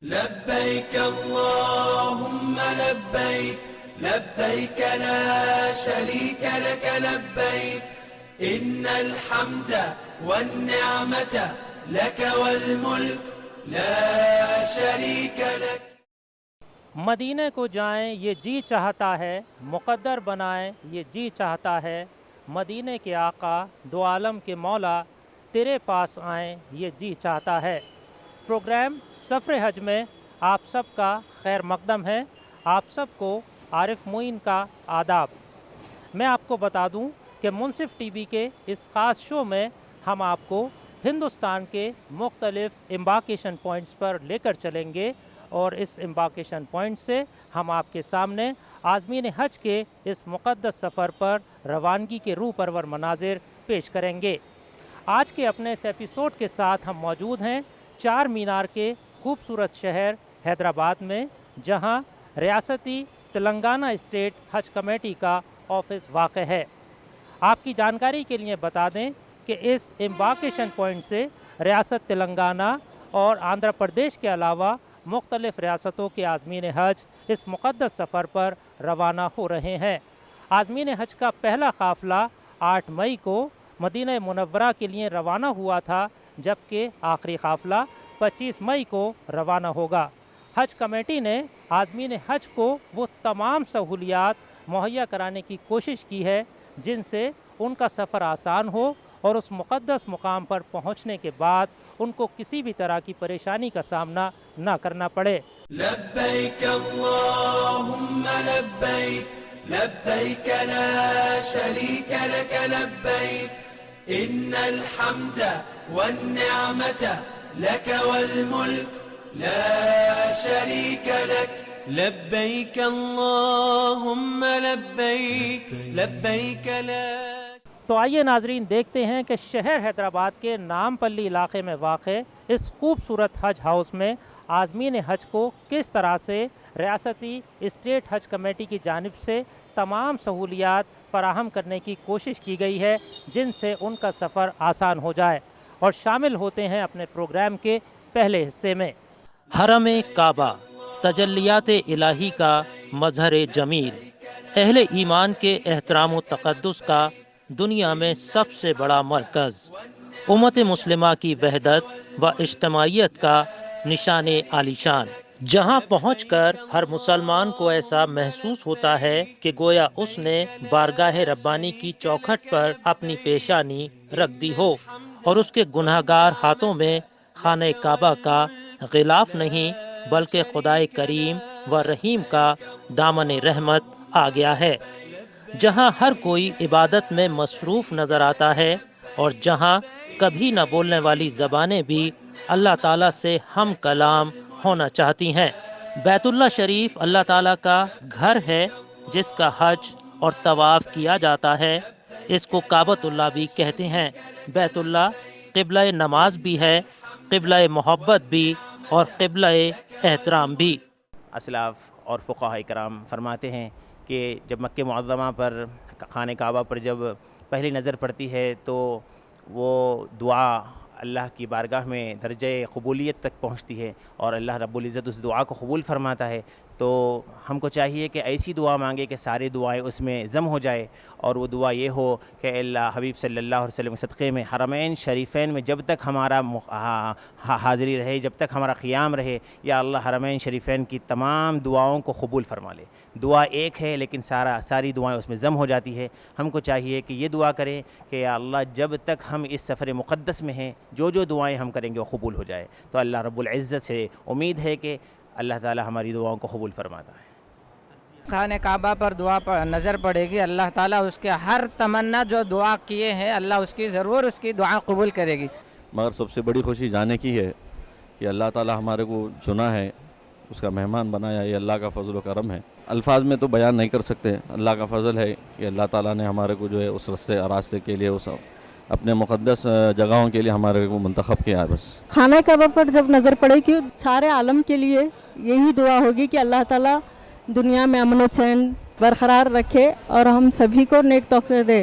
لبيك اللهم لبيك لبيك لا شريك لك لبيك إن الحمد والنعمة لك والملك لا شريك لك۔ مدینے کو جائیں یہ جی چاہتا ہے، مقدر بنائیں یہ جی چاہتا ہے، مدینے کے آقا دو عالم کے مولا تیرے پاس آئیں یہ جی چاہتا ہے۔ پروگرام سفر حج میں آپ سب کا خیر مقدم ہے۔ آپ سب کو عارف معین کا آداب۔ میں آپ کو بتا دوں کہ منصف ٹی وی کے اس خاص شو میں ہم آپ کو ہندوستان کے مختلف امبارکیشن پوائنٹس پر لے کر چلیں گے، اور اس امبارکیشن پوائنٹ سے ہم آپ کے سامنے عازمین حج کے اس مقدس سفر پر روانگی کے روح پرور مناظر پیش کریں گے۔ آج کے اپنے اس ایپیسوڈ کے ساتھ ہم موجود ہیں چار مینار کے خوبصورت شہر حیدرآباد میں، جہاں ریاستی تلنگانہ اسٹیٹ حج کمیٹی کا آفس واقع ہے۔ آپ کی جانکاری کے لیے بتا دیں کہ اس امبارکیشن پوائنٹ سے ریاست تلنگانہ اور آندھرا پردیش کے علاوہ مختلف ریاستوں کے عازمین حج اس مقدس سفر پر روانہ ہو رہے ہیں۔ عازمین حج کا پہلا قافلہ 8 مئی کو مدینہ منورہ کے لیے روانہ ہوا تھا، جبکہ آخری قافلہ 25 مئی کو روانہ ہوگا۔ حج کمیٹی نے عازمین حج کو وہ تمام سہولیات مہیا کرانے کی کوشش کی ہے جن سے ان کا سفر آسان ہو اور اس مقدس مقام پر پہنچنے کے بعد ان کو کسی بھی طرح کی پریشانی کا سامنا نہ کرنا پڑے۔ لبيك اللهم لبيك لبيك لا شريك لك لبيك إن الحمد والنعمة لك والملك لا شريك لك لبيك اللهم لبيك لبيك لا۔ تو آئیے ناظرین دیکھتے ہیں کہ شہر حیدرآباد کے نام پلی علاقے میں واقع اس خوبصورت حج ہاؤس میں عازمین حج کو کس طرح سے ریاستی اسٹیٹ حج کمیٹی کی جانب سے تمام سہولیات فراہم کرنے کی کوشش کی گئی ہے جن سے ان کا سفر آسان ہو جائے، اور شامل ہوتے ہیں اپنے پروگرام کے پہلے حصے میں۔ حرم کعبہ تجلیات الہی کا مظہر جمیل، اہل ایمان کے احترام و تقدس کا دنیا میں سب سے بڑا مرکز، امت مسلمہ کی وحدت و اجتماعیت کا نشان عالیشان، جہاں پہنچ کر ہر مسلمان کو ایسا محسوس ہوتا ہے کہ گویا اس نے بارگاہ ربانی کی چوکھٹ پر اپنی پیشانی رکھ دی ہو، اور اس کے گناہگار ہاتھوں میں خانہ کعبہ کا غلاف نہیں بلکہ خدائے کریم و رحیم کا دامن رحمت آ گیا ہے، جہاں ہر کوئی عبادت میں مصروف نظر آتا ہے، اور جہاں کبھی نہ بولنے والی زبانیں بھی اللہ تعالیٰ سے ہم کلام ہونا چاہتی ہیں۔ بیت اللہ شریف اللہ تعالیٰ کا گھر ہے جس کا حج اور طواف کیا جاتا ہے۔ اس کو کعبۃ اللہ بھی کہتے ہیں۔ بیت اللہ قبلہ نماز بھی ہے، قبلہ محبت بھی، اور قبلہ احترام بھی۔ اسلاف اور فقہاء کرام فرماتے ہیں کہ جب مکہ معظمہ پر خانہ کعبہ پر جب پہلی نظر پڑتی ہے تو وہ دعا اللہ کی بارگاہ میں درجہ قبولیت تک پہنچتی ہے، اور اللہ رب العزت اس دعا کو قبول فرماتا ہے۔ تو ہم کو چاہیے کہ ایسی دعا مانگے کہ ساری دعائیں اس میں ضم ہو جائے، اور وہ دعا یہ ہو کہ اللہ حبیب صلی اللہ علیہ وسلم کے صدقے میں حرمین شریفین میں جب تک ہمارا حاضری رہے، جب تک ہمارا قیام رہے، یا اللہ حرمین شریفین کی تمام دعاؤں کو قبول فرما لے۔ دعا ایک ہے لیکن ساری دعائیں اس میں ضم ہو جاتی ہے۔ ہم کو چاہیے کہ یہ دعا کریں کہ یا اللہ جب تک ہم اس سفر مقدس میں ہیں، جو دعائیں ہم کریں گے وہ قبول ہو جائے۔ تو اللہ رب العزت سے امید ہے کہ اللہ تعالی ہماری دعاؤں کو قبول فرماتا ہے۔ خانہ کعبہ پر دعا پر نظر پڑے گی، اللہ تعالیٰ اس کے ہر تمنا جو دعا کیے ہیں اللہ اس کی ضرور اس کی دعا قبول کرے گی۔ مگر سب سے بڑی خوشی جانے کی ہے کہ اللہ تعالیٰ ہمارے کو چنا ہے، اس کا مہمان بنایا، یہ اللہ کا فضل و کرم ہے۔ الفاظ میں تو بیان نہیں کر سکتے، اللہ کا فضل ہے کہ اللہ تعالیٰ نے ہمارے کو جو ہے اس راستے کے لیے اس اپنے مقدس جگہوں کے لیے ہمارے کو منتخب کیا ہے۔ بس خانہ کعبہ پر جب نظر پڑے گی سارے عالم کے لیے یہی دعا ہوگی کہ اللہ تعالیٰ دنیا میں امن و چین برقرار رکھے اور ہم سبھی کو نیک تحفے دے۔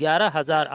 11,000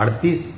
38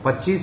25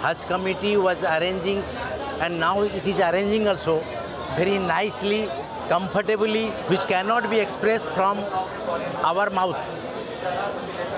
Hajj committee was arranging and now it is arranging also very nicely, comfortably, which cannot be expressed from our mouth.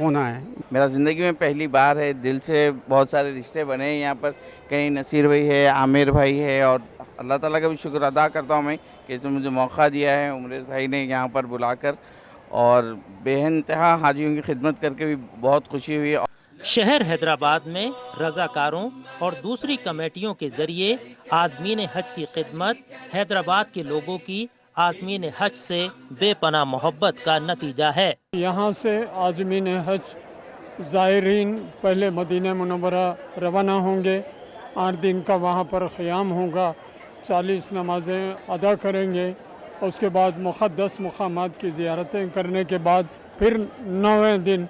ہونا ہے. میرا زندگی میں پہلی بار ہے. دل سے بہت سارے رشتے بنے ہیں یہاں پر. کہیں نصیر بھائی ہے, عامر بھائی ہے, اور اللہ تعالیٰ کا بھی شکر ادا کرتا ہوں میں کہ اس نے مجھے موقع دیا ہے عمریز بھائی نے یہاں پر بلا کر, اور بے انتہا حاجیوں کی خدمت کر کے بھی بہت خوشی ہوئی. شہر حیدرآباد میں رضاکاروں اور دوسری کمیٹیوں کے ذریعے عازمین حج کی خدمت حیدرآباد کے لوگوں کی عازمین حج سے بے پناہ محبت کا نتیجہ ہے. یہاں سے عازمین حج زائرین پہلے مدینہ منورہ روانہ ہوں گے. 8 دن کا وہاں پر قیام ہوگا, 40 نمازیں ادا کریں گے. اس کے بعد مقدس مقامات کی زیارتیں کرنے کے بعد پھر 9ویں دن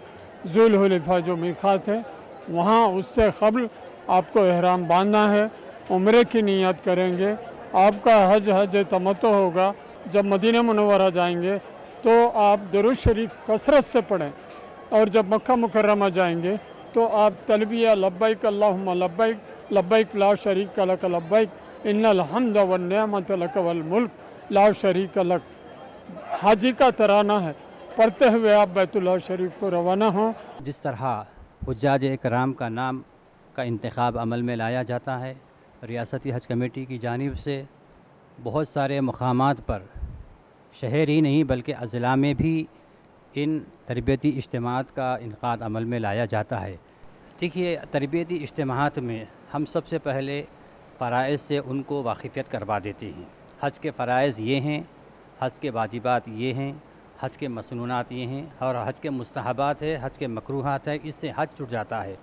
ذوالحلیفہ جو میقات ہے وہاں اس سے قبل آپ کو احرام باندھنا ہے, عمرے کی نیت کریں گے. آپ کا حج تمتع ہوگا. جب مدینہ منورہ جائیں گے تو آپ درود شریف کثرت سے پڑھیں, اور جب مکہ مکرمہ جائیں گے تو آپ تلبیہ لبیک اللہم لبیک لبیک لا شریک لک لبیک ان الحمد والنعمت لک والملک لا شریک لک, حاجی کا ترانہ ہے, پڑھتے ہوئے آپ بیت اللہ شریف کو روانہ ہوں. جس طرح حجاج کرام کا نام کا انتخاب عمل میں لایا جاتا ہے, ریاستی حج کمیٹی کی جانب سے بہت سارے مقامات پر شہر ہی نہیں بلکہ اضلاع میں بھی ان تربیتی اجتماعات کا انعقاد عمل میں لایا جاتا ہے. دیکھیے, تربیتی اجتماعات میں ہم سب سے پہلے فرائض سے ان کو واقفیت کروا دیتے ہیں. حج کے فرائض یہ ہیں, حج کے واجبات یہ ہیں, حج کے مسنونات یہ ہیں, اور حج کے مستحبات ہے, حج کے مکروہات ہے. اس سے حج چھوٹ جاتا ہے.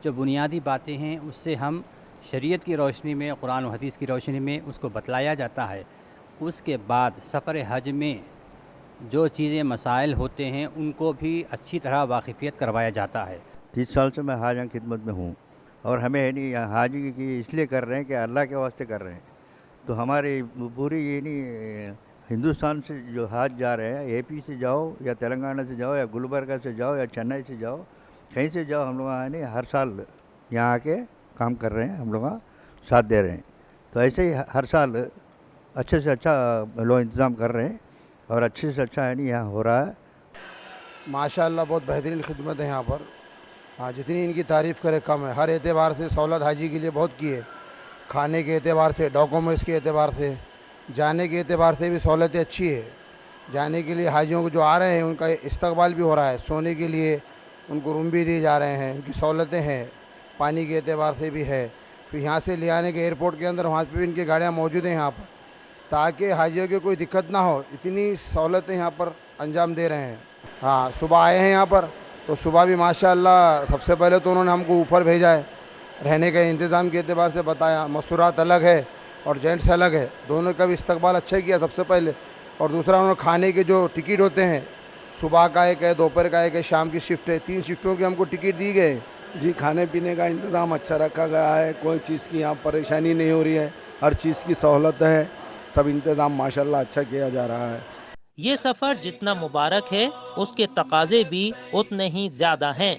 جو بنیادی باتیں ہیں اس سے ہم شریعت کی روشنی میں, قرآن و حدیث کی روشنی میں اس کو بتلایا جاتا ہے. اس کے بعد سفر حج میں جو چیزیں مسائل ہوتے ہیں ان کو بھی اچھی طرح واقفیت کروایا جاتا ہے. 30 سال سے میں حاجیوں کی خدمت میں ہوں, اور ہمیں نہیں حاجی کی اس لیے کر رہے ہیں کہ اللہ کے واسطے کر رہے ہیں. تو ہماری پوری ہندوستان سے جو حاج جا رہے ہیں, اے پی سے جاؤ یا تلنگانہ سے جاؤ یا گلبرگہ سے جاؤ یا چنئی سے جاؤ, کہیں سے جاؤ, ہم لوگ ہر سال یہاں آ کے کام کر رہے ہیں, ہم لوگ ساتھ دے رہے ہیں. تو ایسے ہی ہر سال اچھے سے اچھا لوگ انتظام کر رہے ہیں, اور اچھے سے اچھا یہاں ہو رہا ہے. ماشاءاللہ بہت بہترین خدمت ہے یہاں پر. ہاں, جتنی ان کی تعریف کرے کم ہے. ہر اعتبار سے سہولت حاجی کے لیے بہت کی ہے. کھانے کے اعتبار سے, ڈاکومنٹس کے اعتبار سے, جانے کے اعتبار سے بھی سہولتیں اچھی ہے. جانے کے لیے حاجیوں کو جو آ رہے ہیں ان کا استقبال بھی ہو رہا ہے. سونے کے لیے ان کو روم بھی دیے جا رہے ہیں, ان کی سہولتیں ہیں. پانی کے اعتبار سے بھی ہے. پھر یہاں سے لے آنے کے ایئرپورٹ کے اندر وہاں پہ بھی ان کی گاڑیاں موجود ہیں یہاں پر, تاکہ حاجیوں کی کوئی دقت نہ ہو. اتنی سہولتیں یہاں پر انجام دے رہے ہیں. ہاں, صبح آئے ہیں یہاں پر تو صبح بھی ماشاءاللہ سب سے پہلے تو انہوں نے ہم کو اوپر بھیجا ہے. رہنے کے انتظام کے اعتبار سے بتایا. مسورات الگ ہے اور جینٹس الگ ہے, دونوں کا بھی استقبال اچھا کیا سب سے پہلے. اور دوسرا انہوں نے کھانے کے جو ٹکٹ ہوتے ہیں, صبح کا ایک ہے, دوپہر کا ایک ہے, شام کی شفٹ ہے, 3 شفٹوں کی ہم کو ٹکٹ دی گئے. جی, کھانے پینے کا انتظام اچھا رکھا گیا ہے. کوئی چیز کی یہاں پریشانی نہیں ہو رہی ہے. ہر چیز کی سہولت ہے. سب انتظام ماشاءاللہ اچھا کیا جا رہا ہے. یہ سفر جتنا مبارک ہے اس کے تقاضے بھی اتنے ہی زیادہ ہیں.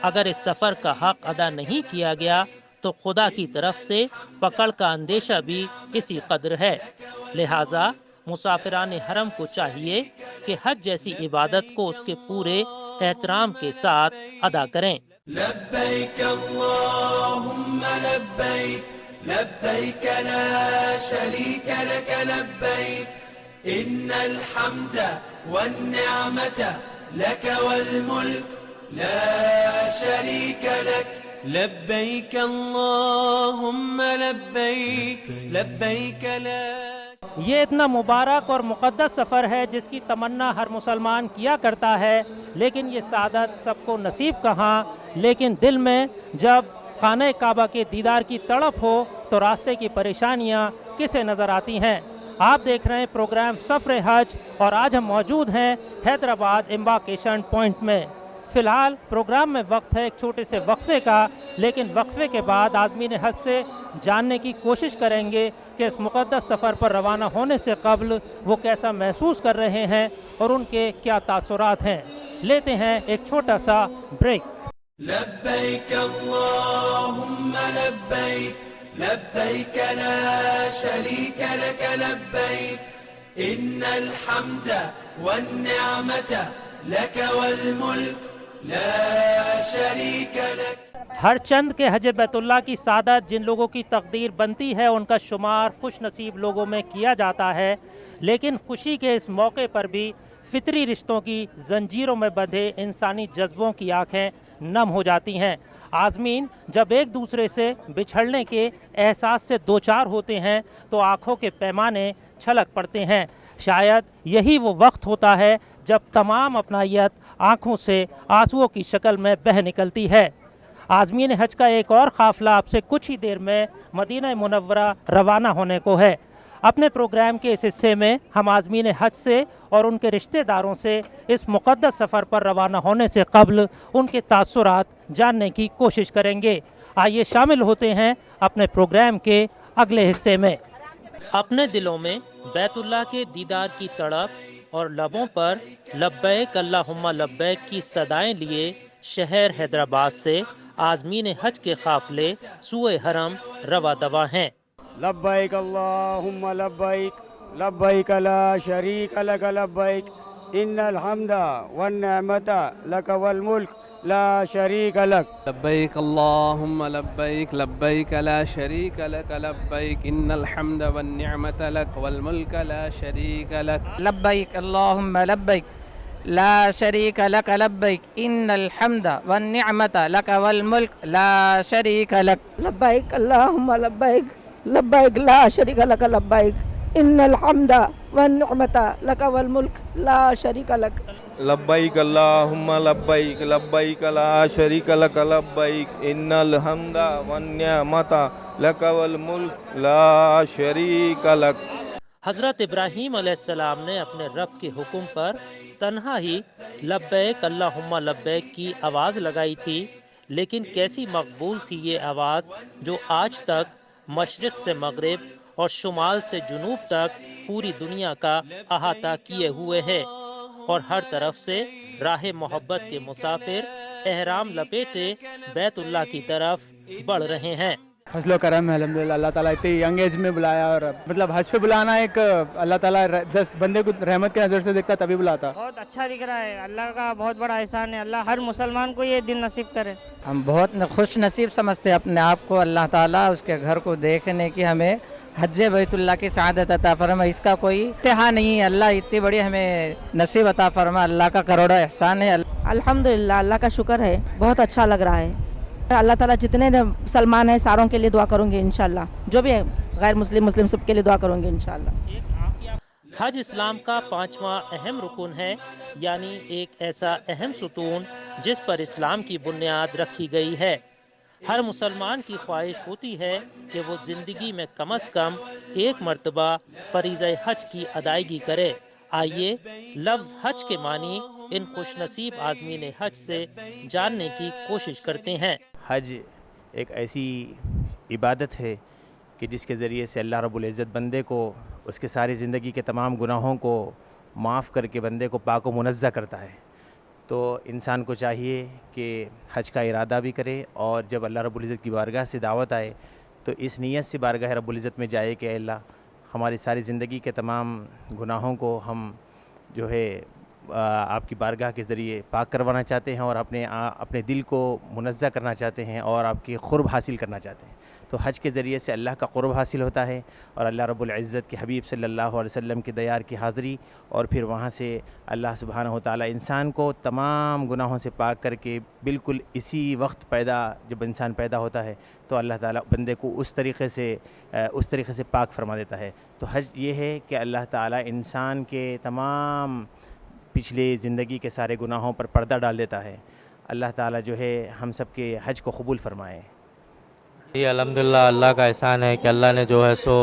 اگر اس سفر کا حق ادا نہیں کیا گیا تو خدا کی طرف سے پکڑ کا اندیشہ بھی اسی قدر ہے. لہٰذا مسافران حرم کو چاہیے کہ حج جیسی عبادت کو اس کے پورے احترام کے ساتھ ادا کریں. لبیک اللہم لبیک لبیک لا شریک لک لبیک ان الحمد والنعمت لک والملک لا شریک لک لبیک اللہم لبیک لبیک لا. یہ اتنا مبارک اور مقدس سفر ہے جس کی تمنا ہر مسلمان کیا کرتا ہے, لیکن یہ سعادت سب کو نصیب کہاں. لیکن دل میں جب خانہ کعبہ کے دیدار کی تڑپ ہو تو راستے کی پریشانیاں کسے نظر آتی ہیں. آپ دیکھ رہے ہیں پروگرام سفر حج, اور آج ہم موجود ہیں حیدرآباد امبارکیشن پوائنٹ میں. فی الحال پروگرام میں وقت ہے ایک چھوٹے سے وقفے کا, لیکن وقفے کے بعد عازمین حج سے جاننے کی کوشش کریں گے کہ اس مقدس سفر پر روانہ ہونے سے قبل وہ کیسا محسوس کر رہے ہیں اور ان کے کیا تاثرات ہیں. لیتے ہیں ایک چھوٹا سا بریک. لبیک اللہم لبیک لبیک لا شریک لک لبیک ان الحمد والنعمت لک والملک لا شريك لك. ہر چند کے حج بیت اللہ کی سعادت جن لوگوں کی تقدیر بنتی ہے ان کا شمار خوش نصیب لوگوں میں کیا جاتا ہے، لیکن خوشی کے اس موقع پر بھی فطری رشتوں کی زنجیروں میں بندھے انسانی جذبوں کی آنکھیں نم ہو جاتی ہیں۔ عازمین جب ایک دوسرے سے بچھڑنے کے احساس سے دوچار ہوتے ہیں تو آنکھوں کے پیمانے چھلک پڑتے ہیں۔ شاید یہی وہ وقت ہوتا ہے جب تمام اپنائیت آنکھوں سے آنسوؤں کی شکل میں بہہ نکلتی ہے۔ عازمین حج کا ایک اور قافلہ اب سے کچھ ہی دیر میں مدینہ منورہ روانہ ہونے کو ہے۔ اپنے پروگرام کے اس حصے میں ہم عازمین حج سے اور ان کے رشتہ داروں سے اس مقدس سفر پر روانہ ہونے سے قبل ان کے تاثرات جاننے کی کوشش کریں گے۔ آئیے شامل ہوتے ہیں اپنے پروگرام کے اگلے حصے میں۔ اپنے دلوں میں بیت اللہ کے دیدار کی تڑپ اور لبوں پر لبیک اللہم لبیک کی صدائیں لیے شہر حیدرآباد سے عازمین حج کے قافلے سوئے حرم رواں دواں ہیں۔ لبیک اللہم لبیک لبیک لا شریک لک لبیک ان الحمد والنعمت لک والملک لا شریک لک لبیک اللہم لبیک لبیک لا شریک لک لبیک ان الحمد والنعمت لک والملک لا شریک لک لبیک اللہم لبیک لا شریک لک لبیک ان الحمد والنعمت لک والملک لا شریک لک لبیک اللہم لبیک لبیک لا شریک لک لبیک ان الحمد والنعمت لک والملک لا شریک لک لبیک اللہم لبیک لبیک لا شریک لک لبیک ان الحمد والنعمت لک والملک لا شریک لک۔ حضرت ابراہیم علیہ السلام نے اپنے رب کے حکم پر تنہا ہی لبیک اللہم لبیک کی آواز لگائی تھی، لیکن کیسی مقبول تھی یہ آواز جو آج تک مشرق سے مغرب اور شمال سے جنوب تک پوری دنیا کا احاطہ کیے ہوئے ہے، اور ہر طرف سے راہ محبت کے مسافر احرام لپیٹے بیت اللہ کی طرف بڑھ رہے ہیں۔ فضل و کرم ہے الحمدللہ، اللہ تعالیٰ اتنی ینگ ایج میں بلایا، اور مطلب حج پہ بلانا ایک اللہ تعالیٰ جس بندے کو رحمت کے نظر سے دیکھتا تبھی بلاتا۔ بہت اچھا دکھ رہا ہے، اللہ کا بہت بڑا احسان ہے، اللہ ہر مسلمان کو یہ دن نصیب کرے۔ ہم بہت خوش نصیب سمجھتے ہیں اپنے آپ کو، اللہ تعالیٰ اس کے گھر کو دیکھنے کی ہمیں حج بیت اللہ کی سعادت عطا فرما، اس کا کوئی انتہا نہیں ہے۔ اللہ اتنی بڑی ہمیں نصیب عطا فرما، اللہ کا کروڑا احسان ہے۔ الحمدللہ اللہ کا شکر ہے، بہت اچھا لگ رہا ہے۔ اللہ تعالیٰ جتنے مسلمان ہیں ساروں کے لیے دعا کروں گی انشاءاللہ، جو بھی ہے غیر مسلم سب کے لیے دعا کروں گی انشاءاللہ۔ حج اسلام کا 5واں اہم رکن ہے، یعنی ایک ایسا اہم ستون جس پر اسلام کی بنیاد رکھی گئی ہے۔ ہر مسلمان کی خواہش ہوتی ہے کہ وہ زندگی میں کم از کم ایک مرتبہ فریضہ حج کی ادائیگی کرے۔ آئیے لفظ حج کے معنی ان خوش نصیب عازمین حج سے جاننے کی کوشش کرتے ہیں۔ حج ایک ایسی عبادت ہے کہ جس کے ذریعے سے اللہ رب العزت بندے کو اس کے ساری زندگی کے تمام گناہوں کو معاف کر کے بندے کو پاک و منزہ کرتا ہے۔ تو انسان کو چاہیے کہ حج کا ارادہ بھی کرے، اور جب اللہ رب العزت کی بارگاہ سے دعوت آئے تو اس نیت سے بارگاہ رب العزت میں جائے کہ اے اللہ ہماری ساری زندگی کے تمام گناہوں کو ہم جو ہے آپ کی بارگاہ کے ذریعے پاک کروانا چاہتے ہیں، اور اپنے دل کو منزہ کرنا چاہتے ہیں، اور آپ کی قرب حاصل کرنا چاہتے ہیں۔ تو حج کے ذریعے سے اللہ کا قرب حاصل ہوتا ہے، اور اللہ رب العزت کے حبیب صلی اللہ علیہ وسلم کے دیار کی حاضری، اور پھر وہاں سے اللہ سبحانہ و تعالیٰ انسان کو تمام گناہوں سے پاک کر کے بالکل اسی وقت جب انسان پیدا ہوتا ہے تو اللہ تعالیٰ بندے کو اس طریقے سے پاک فرما دیتا ہے۔ تو حج یہ ہے کہ اللہ تعالیٰ انسان کے تمام پچھلے زندگی کے سارے گناہوں پر پردہ ڈال دیتا ہے۔ اللہ تعالیٰ جو ہے ہم سب کے حج کو قبول فرمائے۔ یہ الحمدللہ اللہ کا احسان ہے کہ اللہ نے جو ہے سو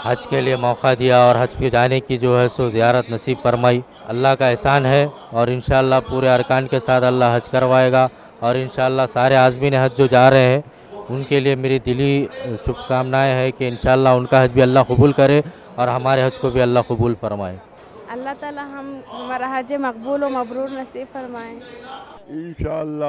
حج کے لیے موقع دیا، اور حج پہ جانے کی جو ہے سو زیارت نصیب فرمائی۔ اللہ کا احسان ہے، اور انشاءاللہ پورے ارکان کے ساتھ اللہ حج کروائے گا، اور انشاءاللہ سارے عازمین حج جو جا رہے ہیں ان کے لیے میری دلی شبھ کامنائیں ہے کہ انشاءاللہ ان کا حج بھی اللہ قبول کرے، اور ہمارے حج کو بھی اللہ قبول فرمائے۔ اللہ تعالی ہمارا حج مقبول و مبرور نصیب فرمائیں۔ انشاءاللہ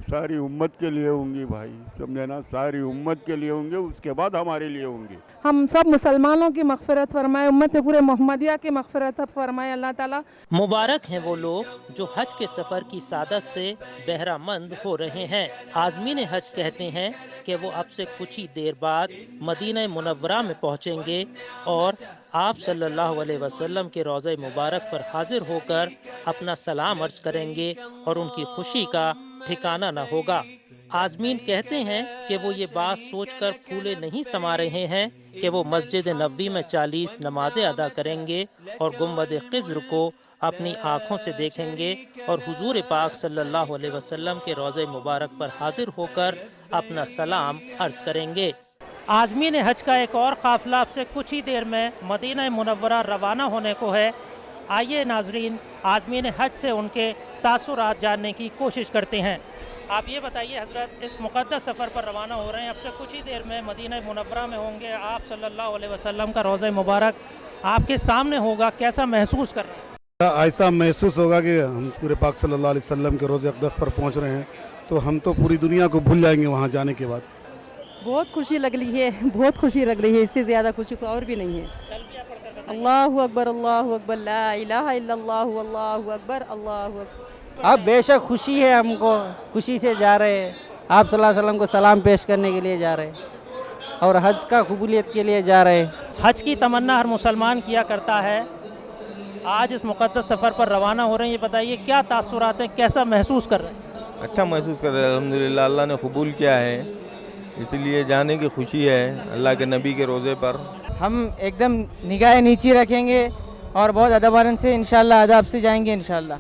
ساری امت کے لیے ہوں گی بھائی، سمجھے نا، ساری امت کے لیے ہوں گے، اس کے بعد ہمارے لیے ہوں گے۔ ہم سب مسلمانوں کی مغفرت فرمائے، امت پورے محمدیہ کی مغفرت فرمائے اللہ تعالیٰ۔ مبارک ہیں وہ لوگ جو حج کے سفر کی سعادت سے بہرہ مند ہو رہے ہیں۔ عازمین حج کہتے ہیں کہ وہ اب سے کچھ ہی دیر بعد مدینہ منورہ میں پہنچیں گے اور آپ صلی اللہ علیہ وسلم کے روضہ مبارک پر حاضر ہو کر اپنا سلام عرض کریں گے اور ان کی خوشی کا ٹھکانہ نہ ہوگا۔ عازمین کہتے ہیں کہ وہ یہ بات سوچ کر پھولے نہیں سما رہے ہیں کہ وہ مسجد نبوی میں 40 نمازیں ادا کریں گے اور گنبد خضر کو اپنی آنکھوں سے دیکھیں گے اور حضور پاک صلی اللہ علیہ وسلم کے روضہ مبارک پر حاضر ہو کر اپنا سلام عرض کریں گے۔ عازمین حج کا ایک اور قافلہ اب سے کچھ ہی دیر میں مدینہ منورہ روانہ ہونے کو ہے۔ آئیے ناظرین عازمین حج سے ان کے تاثرات جاننے کی کوشش کرتے ہیں۔ آپ یہ بتائیے حضرت، اس مقدس سفر پر روانہ ہو رہے ہیں، اب سے کچھ ہی دیر میں مدینہ منورہ میں ہوں گے، آپ صلی اللہ علیہ وسلم کا روضہ مبارک آپ کے سامنے ہوگا، کیسا محسوس کر رہے ہیں؟ ایسا محسوس ہوگا کہ ہم پورے پاک صلی اللہ علیہ وسلم کے روضہ اقدس پر پہنچ رہے ہیں، تو ہم تو پوری دنیا کو بھول جائیں گے وہاں جانے کے بعد۔ بہت خوشی لگ رہی ہے، بہت خوشی لگ رہی ہے، اس سے زیادہ خوشی کو اور بھی نہیں ہے۔ اللہ اکبر، اللہ اکبر، لا الہ الا اللہ، اللہ اکبر، اللہ اکبر۔ اب بے شک خوشی ہے، ہم کو خوشی سے جا رہے ہیں، آپ صلی اللہ علیہ وسلم کو سلام پیش کرنے کے لیے جا رہے ہیں اور حج کا قبولیت کے لیے جا رہے ہیں۔ حج کی تمنا ہر مسلمان کیا کرتا ہے، آج اس مقدس سفر پر روانہ ہو رہے ہیں، یہ بتائیے کیا تاثرات ہیں، کیسا محسوس کر رہے ہیں؟ اچھا محسوس کر رہے ہیں، الحمدللہ اللہ نے قبول کیا ہے، اس لیے جانے کی خوشی ہے اللہ کے نبی کے روضے پر۔ ہم ایک دم نگاہ نیچی رکھیں گے اور بہت ادبارن سے انشاءاللہ ادب سے جائیں گے انشاءاللہ۔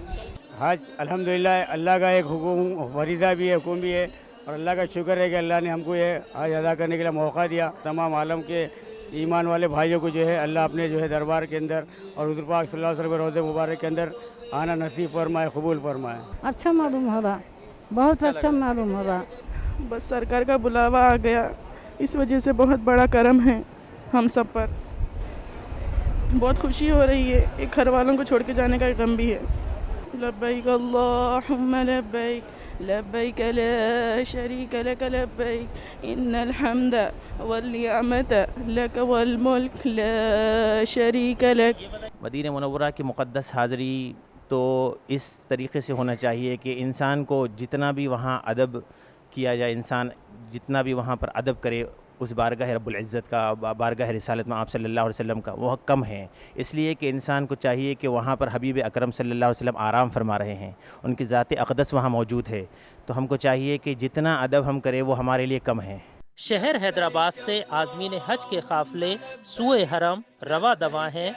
حج الحمدللہ اللہ کا ایک حکم فریضہ بھی ہے، حکم بھی ہے، اور اللہ کا شکر ہے کہ اللہ نے ہم کو یہ حج ادا کرنے کے لیے موقع دیا۔ تمام عالم کے ایمان والے بھائیوں کو جو ہے اللہ اپنے جو ہے دربار کے اندر اور حضور پاک صلی اللہ علیہ وسلم کے روضہ مبارک کے اندر آنا نصیب فرمائے، قبول فرمائے۔ اچھا معلوم ہو رہا، بہت اچھا معلوم ہو رہا۔ بس سرکار کا بلاوا آ گیا، اس وجہ سے بہت بڑا کرم ہے ہم سب پر، بہت خوشی ہو رہی ہے، ایک گھر والوں کو چھوڑ کے جانے کا غم بھی ہے۔ لبیک اللہم لبیک، لبیک لا شریک لک لبیک، ان الحمد والنعمت لک والملک لا شریک لک۔ مدینہ منورہ کی مقدس حاضری تو اس طریقے سے ہونا چاہیے کہ انسان کو جتنا بھی وہاں ادب کیا جائے، انسان جتنا بھی وہاں پر ادب کرے اس بارگاہ رب العزت کا، بارگاہ رسالت میں آپ صلی اللہ علیہ وسلم کا، وہ کم ہے۔ اس لیے کہ انسان کو چاہیے کہ وہاں پر حبیب اکرم صلی اللہ علیہ وسلم آرام فرما رہے ہیں، ان کی ذات اقدس وہاں موجود ہے، تو ہم کو چاہیے کہ جتنا ادب ہم کریں وہ ہمارے لیے کم ہے۔ شہر حیدرآباد سے عازمین حج کے قافلے سوئے حرم رواں دواں ہیں۔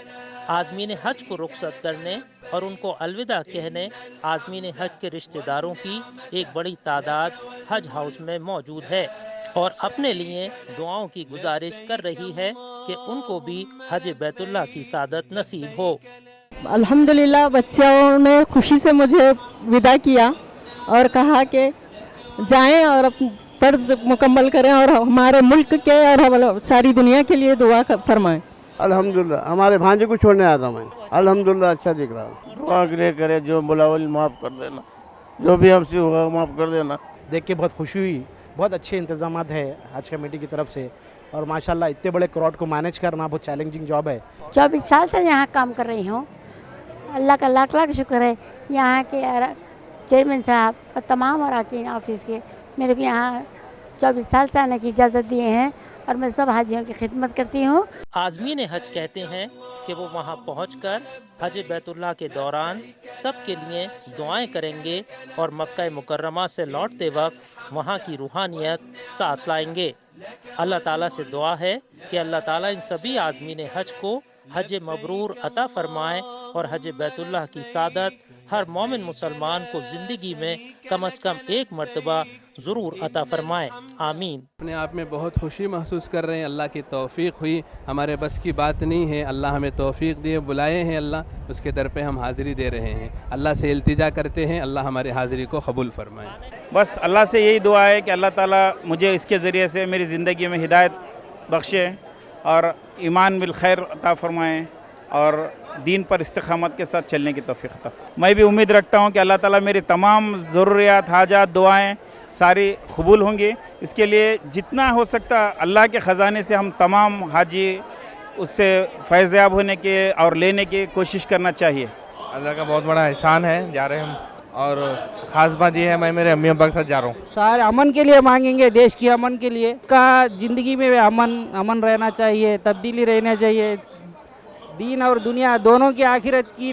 عازمین حج کو رخصت کرنے اور ان کو الوداع کہنے عازمین حج کے رشتہ داروں کی ایک بڑی تعداد حج ہاؤس میں موجود ہے اور اپنے لیے دعاؤں کی گزارش کر رہی ہے کہ ان کو بھی حج بیت اللہ کی سعادت نصیب ہو۔ الحمدللہ بچوں نے خوشی سے مجھے وداع کیا اور کہا کہ جائیں اور فرض مکمل کریں اور ہمارے ملک کے اور ساری دنیا کے لیے دعا فرمائیں۔ الحمدللہ ہمارے بھانجے کو چھوڑنے آتا میں، الحمدللہ اچھا دکھ رہا ہوں۔ دعا کرے جو بلاول معاف کر دینا، جو بھی ہم سے ہوگا معاف کر دینا۔ دیکھ کے بہت خوشی ہوئی، بہت اچھے انتظامات ہے حج کمیٹی کی طرف سے، اور ماشاءاللہ اتنے بڑے کراؤڈ کو مینیج کرنا بہت چیلنجنگ جاب ہے۔ 24 سال سے یہاں کام کر رہی ہوں، اللہ کا لاکھ لاکھ شکر ہے یہاں کے چیئرمین صاحب اور تمام اراکین آفس کے میرے کو یہاں 24 سال سے آنے کی اجازت دیے ہیں اور میں سب حاجیوں کی خدمت کرتی ہوں۔ عازمین حج کہتے ہیں کہ وہ وہاں پہنچ کر حج بیت اللہ کے دوران سب کے لیے دعائیں کریں گے اور مکہ مکرمہ سے لوٹتے وقت وہاں کی روحانیت ساتھ لائیں گے۔ اللہ تعالیٰ سے دعا ہے کہ اللہ تعالیٰ ان سبھی عازمین حج کو حج مبرور عطا فرمائے اور حج بیت اللہ کی سعادت ہر مومن مسلمان کو زندگی میں کم از کم ایک مرتبہ ضرور عطا فرمائے، آمین۔ اپنے آپ میں بہت خوشی محسوس کر رہے ہیں، اللہ کی توفیق ہوئی، ہمارے بس کی بات نہیں ہے، اللہ ہمیں توفیق دیے، بلائے ہیں اللہ، اس کے در پہ ہم حاضری دے رہے ہیں، اللہ سے التجا کرتے ہیں اللہ ہماری حاضری کو قبول فرمائے۔ بس اللہ سے یہی دعا ہے کہ اللہ تعالیٰ مجھے اس کے ذریعے سے میری زندگی میں ہدایت بخشے اور ایمان بالخیر عطا فرمائیں اور دین پر استقامت کے ساتھ چلنے کی توفیق عطا فرمائے۔ میں بھی امید رکھتا ہوں کہ اللہ تعالیٰ میری تمام ضروریات، حاجات، دعائیں ساری قبول ہوں گی۔ اس کے لیے جتنا ہو سکتا اللہ کے خزانے سے ہم تمام حاجی اس سے فیض یاب ہونے کے اور لینے کی کوشش کرنا چاہیے۔ اللہ کا بہت بڑا احسان ہے، جا رہے ہیں ہم، اور خاص بات یہ ہے میں میرے امی ابا کے ساتھ جا رہا ہوں۔ سارے امن کے لیے مانگیں گے، دیش کی امن کے لیے، کا زندگی میں امن رہنا چاہیے، تبدیلی رہنا چاہیے، دین اور دنیا دونوں کی آخرت کی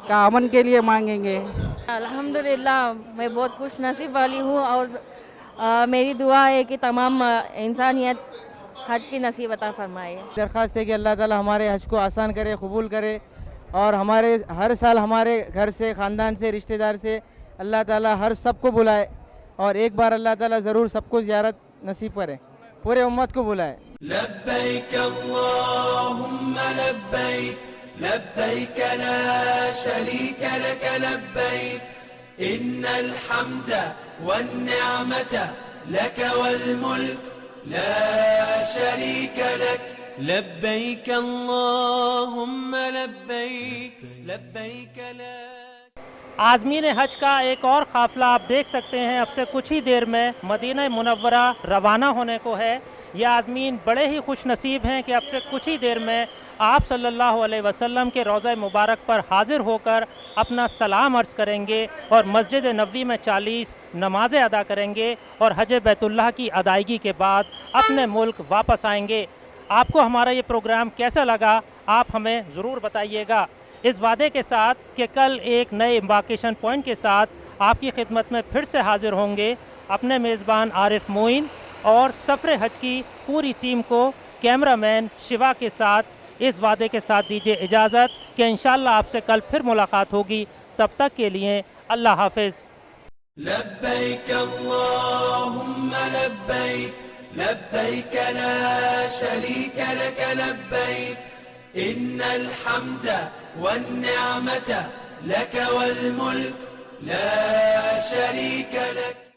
کا امن کے لیے مانگیں گے۔ الحمدللہ میں بہت خوش نصیب والی ہوں، اور میری دعا ہے کہ تمام انسانیت حج کی نصیب عطا فرمائے۔ درخواست ہے کہ اللہ تعالی ہمارے حج کو آسان کرے، قبول کرے، اور ہمارے ہر سال ہمارے گھر سے، خاندان سے، رشتہ دار سے اللہ تعالی ہر سب کو بلائے، اور ایک بار اللہ تعالی ضرور سب کو زیارت نصیب کرے، پورے امت کو بلائے۔ لبيك اللهم لبيك لبيك لا شريك لك لبيك إن الحمد والنعمة لك والملك لا شريك لك لبيك اللهم لبيك لبيك لا۔ عازمین حج کا ایک اور قافلہ آپ دیکھ سکتے ہیں، اب سے کچھ ہی دیر میں مدینہ منورہ روانہ ہونے کو ہے۔ یہ عازمین بڑے ہی خوش نصیب ہیں کہ اب سے کچھ ہی دیر میں آپ صلی اللہ علیہ وسلم کے روضہ مبارک پر حاضر ہو کر اپنا سلام عرض کریں گے، اور مسجد نبوی میں 40 نمازیں ادا کریں گے، اور حج بیت اللہ کی ادائیگی کے بعد اپنے ملک واپس آئیں گے۔ آپ کو ہمارا یہ پروگرام کیسا لگا آپ ہمیں ضرور بتائیے گا، اس وعدے کے ساتھ کہ کل ایک نئے امبارکیشن پوائنٹ کے ساتھ آپ کی خدمت میں پھر سے حاضر ہوں گے۔ اپنے میزبان عارف معین اور سفر حج کی پوری ٹیم کو کیمرہ مین شیوا کے ساتھ اس وعدے کے ساتھ دیجیے اجازت کہ انشاءاللہ آپ سے کل پھر ملاقات ہوگی۔ تب تک کے لیے اللہ حافظ۔ لبيك اللهم لبيك لبيك لا شريك لك لبيك إن الحمد والنعمة لك والملك لا شريك لك۔